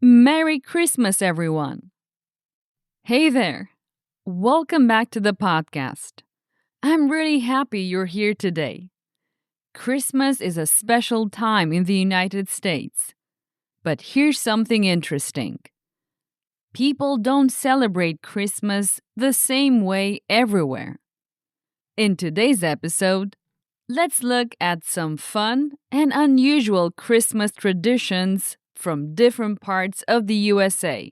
Merry Christmas, everyone! Hey there! Welcome back to the podcast. I'm really happy you're here today. Christmas is a special time in the United States. But here's something interesting. People don't celebrate Christmas the same way everywhere. In today's episode, let's look at some fun and unusual Christmas traditions from different parts of the USA.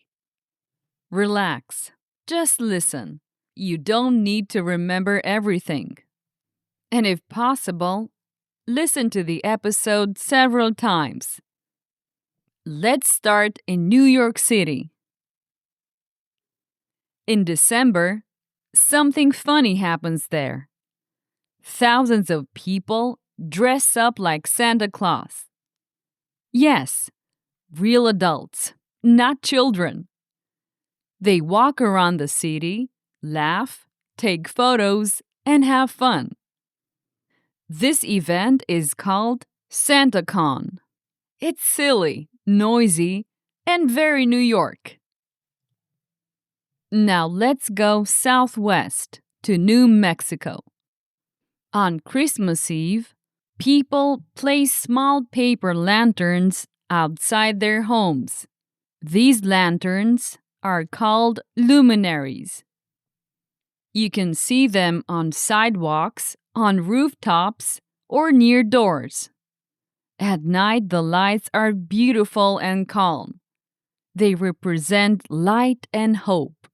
Relax. Just listen. You don't need to remember everything. And if possible, listen to the episode several times. Let's start in New York City. In December, something funny happens there. Thousands of people dress up like Santa Claus. Yes, real adults, not children. They walk around the city, laugh, take photos, and have fun. This event is called SantaCon. It's silly, noisy, and very New York. Now let's go southwest to New Mexico. On Christmas Eve, people place small paper lanterns outside their homes. These lanterns are called luminaries. You can see them on sidewalks, on rooftops, or near doors. At night, the lights are beautiful and calm. They represent light and hope.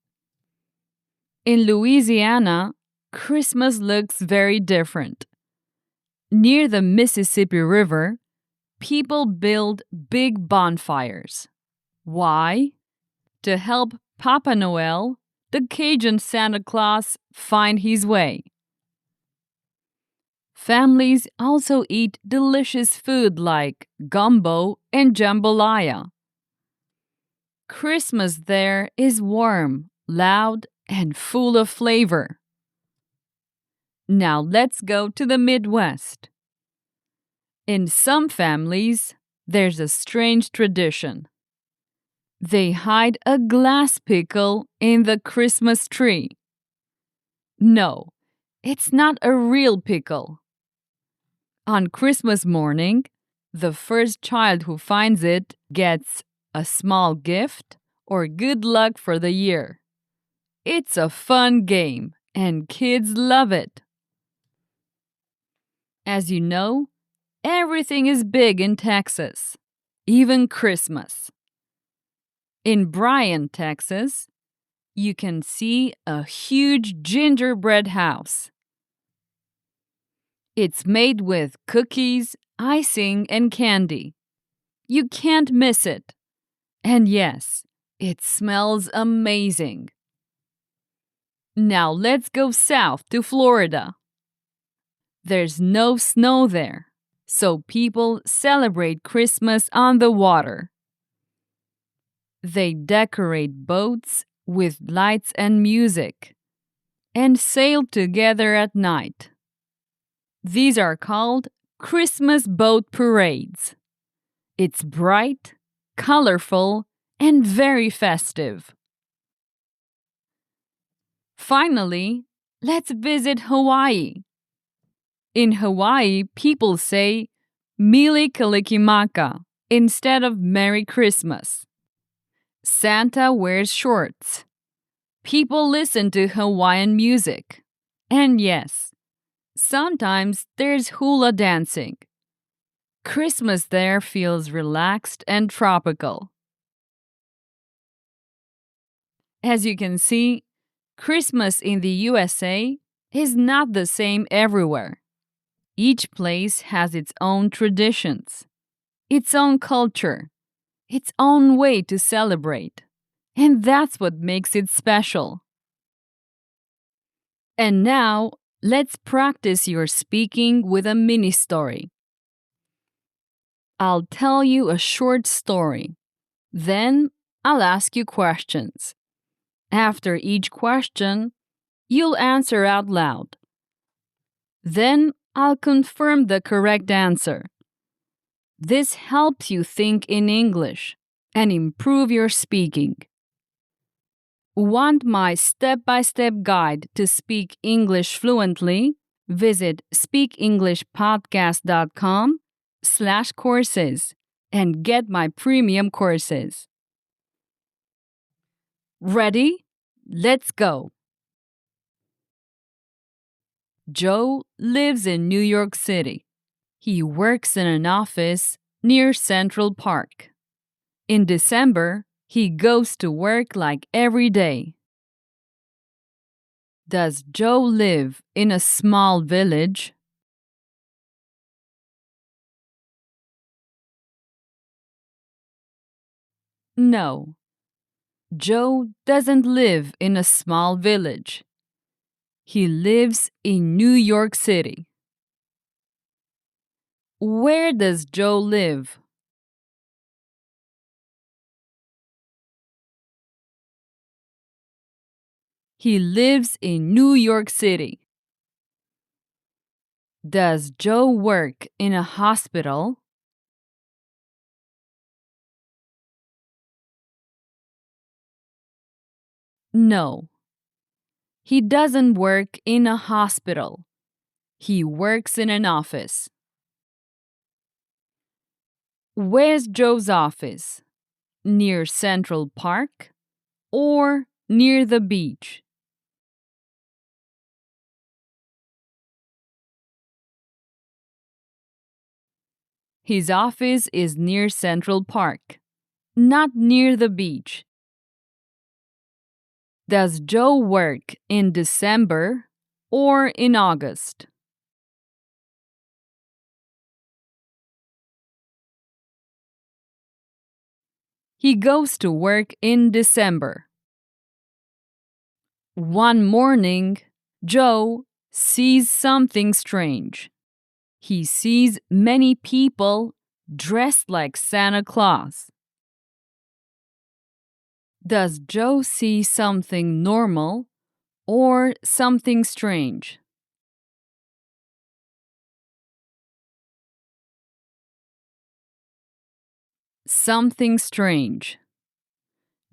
In Louisiana, Christmas looks very different. Near the Mississippi River, people build big bonfires. Why? To help Papa Noel, the Cajun Santa Claus, find his way. Families also eat delicious food like gumbo and jambalaya. Christmas there is warm, loud, and full of flavor. Now let's go to the Midwest. In some families, there's a strange tradition. They hide a glass pickle in the Christmas tree. No, it's not a real pickle. On Christmas morning, the first child who finds it gets a small gift or good luck for the year. It's a fun game, and kids love it. As you know, everything is big in Texas, even Christmas. In Bryan, Texas, you can see a huge gingerbread house. It's made with cookies, icing, and candy. You can't miss it. And yes, it smells amazing. Now let's go south to Florida. There's no snow there, so people celebrate Christmas on the water. They decorate boats with lights and music and sail together at night. These are called Christmas boat parades. It's bright, colorful, and very festive. Finally, let's visit Hawaii. In Hawaii, people say Mili Kalikimaka instead of Merry Christmas. Santa wears shorts. People listen to Hawaiian music. And yes, sometimes there's hula dancing. Christmas there feels relaxed and tropical. As you can see, Christmas in the USA is not the same everywhere. Each place has its own traditions, its own culture, its own way to celebrate. And that's what makes it special. And now, let's practice your speaking with a mini story. I'll tell you a short story. Then, I'll ask you questions. After each question, you'll answer out loud. Then, I'll confirm the correct answer. This helps you think in English and improve your speaking. Want my step-by-step guide to speak English fluently? Visit speakenglishpodcast.com/courses and get my premium courses. Ready? Let's go! Joe lives in New York City. He works in an office near Central Park. In December, he goes to work like every day. Does Joe live in a small village? No. Joe doesn't live in a small village. He lives in New York City. Where does Joe live? He lives in New York City. Does Joe work in a hospital? No. He doesn't work in a hospital. He works in an office. Where's Joe's office? Near Central Park or near the beach? His office is near Central Park, not near the beach. Does Joe work in December or in August? He goes to work in December. One morning, Joe sees something strange. He sees many people dressed like Santa Claus. Does Joe see something normal or something strange? Something strange.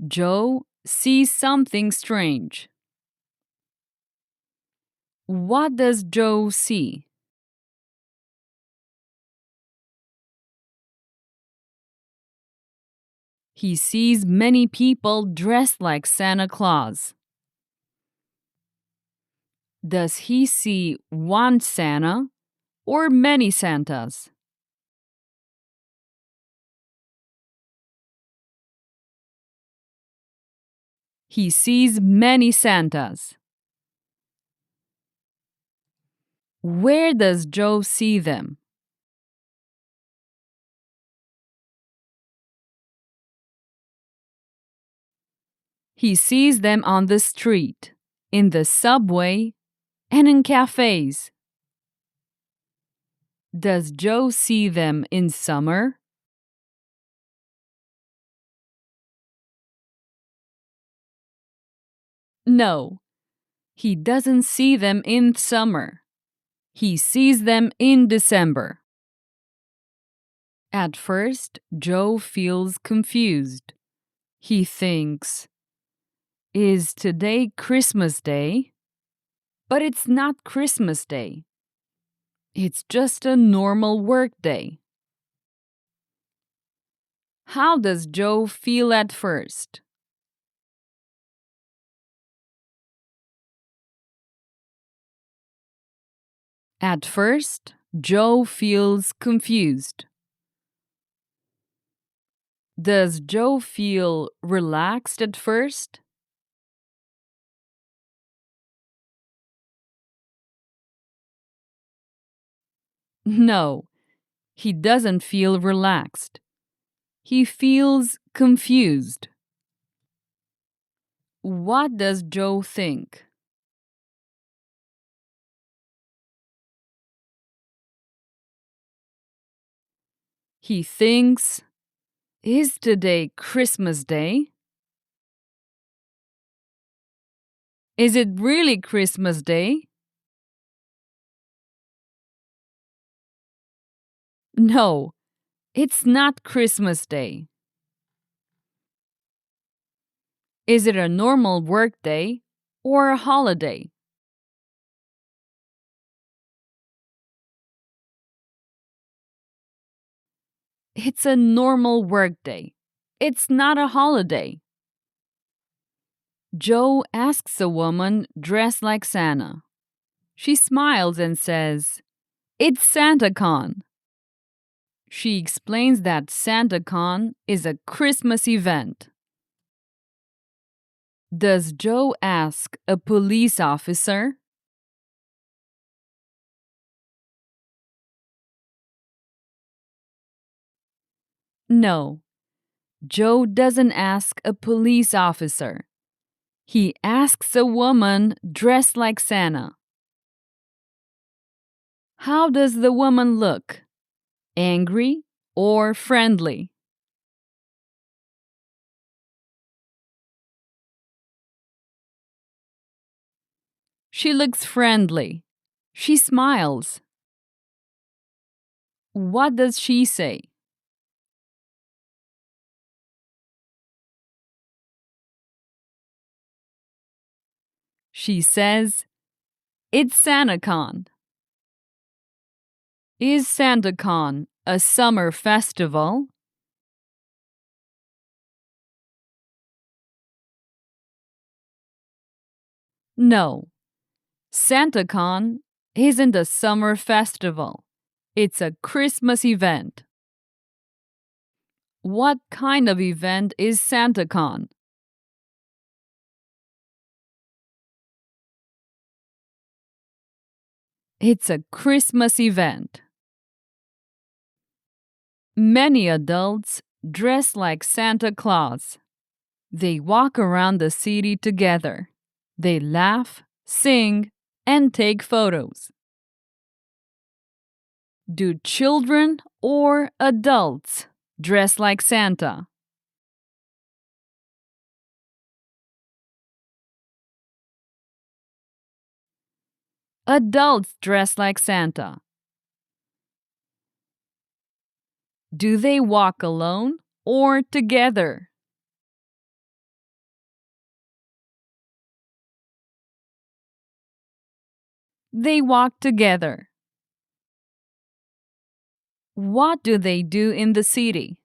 Joe sees something strange. What does Joe see? He sees many people dressed like Santa Claus. Does he see one Santa or many Santas? He sees many Santas. Where does Joe see them? He sees them on the street, in the subway, and in cafes. Does Joe see them in summer? No, he doesn't see them in summer. He sees them in December. At first, Joe feels confused. He thinks, is today Christmas Day? But it's not Christmas Day. It's just a normal work day. How does Joe feel at first? At first, Joe feels confused. Does Joe feel relaxed at first? No, he doesn't feel relaxed. He feels confused. What does Joe think? He thinks, is today Christmas Day? Is it really Christmas Day? No, it's not Christmas Day. Is it a normal workday or a holiday? It's a normal workday. It's not a holiday. Joe asks a woman dressed like Santa. She smiles and says, "It's SantaCon." She explains that SantaCon is a Christmas event. Does Joe ask a police officer? No, Joe doesn't ask a police officer. He asks a woman dressed like Santa. How does the woman look? Angry or friendly? She looks friendly. She smiles. What does she say? She says, "It's SantaCon." Is SantaCon a summer festival? No, SantaCon isn't a summer festival. It's a Christmas event. What kind of event is SantaCon? It's a Christmas event. Many adults dress like Santa Claus. They walk around the city together. They laugh, sing, and take photos. Do children or adults dress like Santa? Adults dress like Santa. Do they walk alone or together? They walk together. What do they do in the city?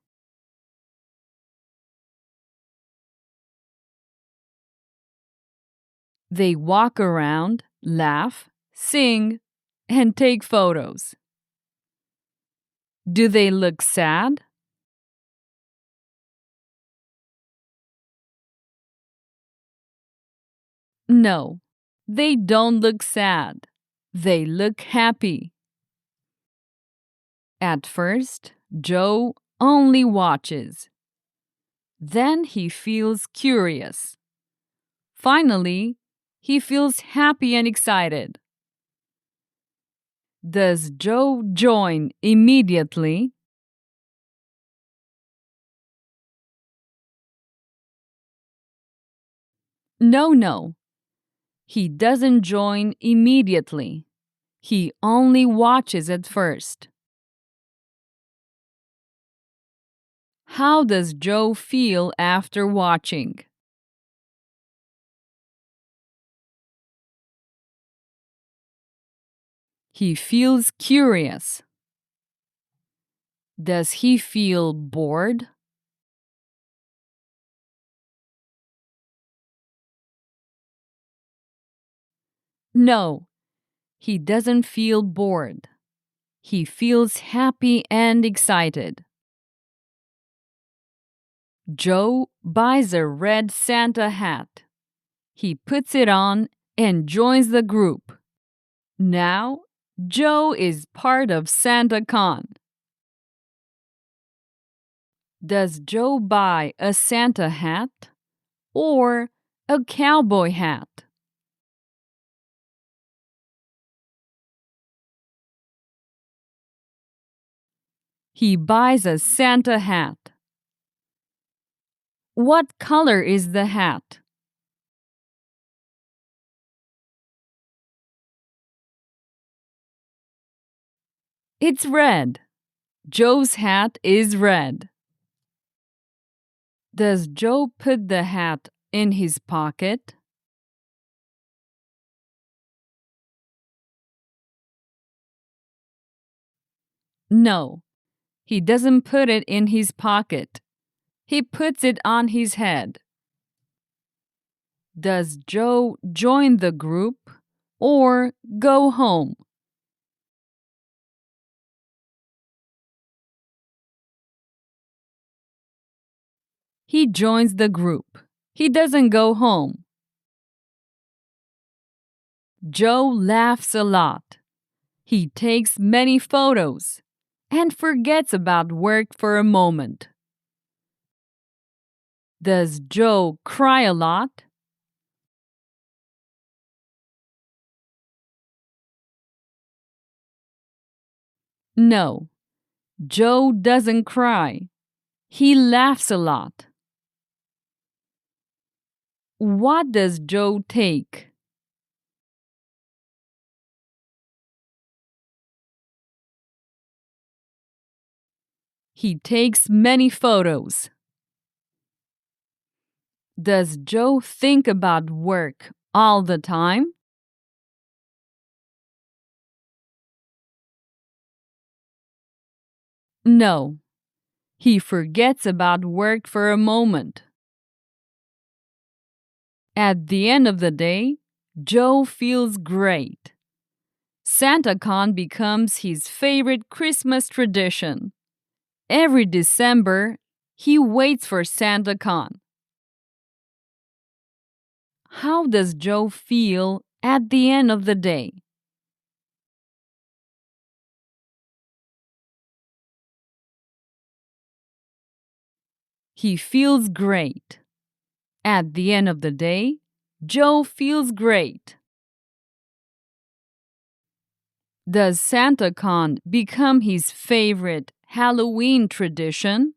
They walk around, laugh, sing, and take photos. Do they look sad? No, they don't look sad. They look happy. At first, Joe only watches. Then he feels curious. Finally, he feels happy and excited. Does Joe join immediately? No. He doesn't join immediately. He only watches at first. How does Joe feel after watching? He feels curious. Does he feel bored? No, he doesn't feel bored. He feels happy and excited. Joe buys a red Santa hat. He puts it on and joins the group. Now, Joe is part of SantaCon. Does Joe buy a Santa hat or a cowboy hat? He buys a Santa hat. What color is the hat? It's red. Joe's hat is red. Does Joe put the hat in his pocket? No, he doesn't put it in his pocket. He puts it on his head. Does Joe join the group or go home? He joins the group. He doesn't go home. Joe laughs a lot. He takes many photos and forgets about work for a moment. Does Joe cry a lot? No, Joe doesn't cry. He laughs a lot. What does Joe take? He takes many photos. Does Joe think about work all the time? No, he forgets about work for a moment. At the end of the day, Joe feels great. SantaCon becomes his favorite Christmas tradition. Every December, he waits for SantaCon. How does Joe feel at the end of the day? He feels great. At the end of the day, Joe feels great. Does SantaCon become his favorite Halloween tradition?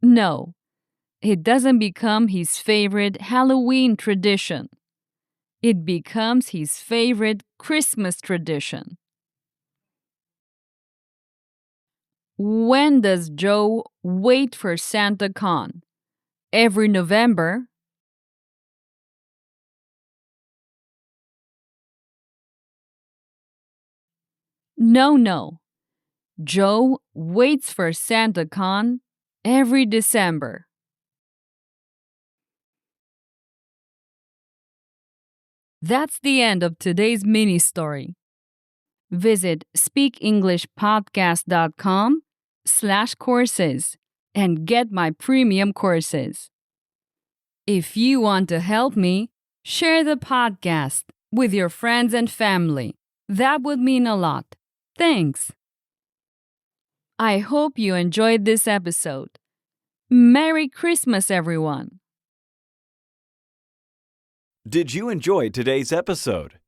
No, it doesn't become his favorite Halloween tradition. It becomes his favorite Christmas tradition. When does Joe wait for SantaCon? Every November? No. Joe waits for SantaCon every December. That's the end of today's mini story. Visit speakenglishpodcast.com/courses and get my premium courses. If you want to help me, share the podcast with your friends and family. That would mean a lot. Thanks. I hope you enjoyed this episode. Merry Christmas, everyone. Did you enjoy today's episode?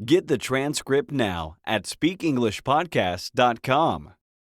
Get the transcript now at speakenglishpodcast.com.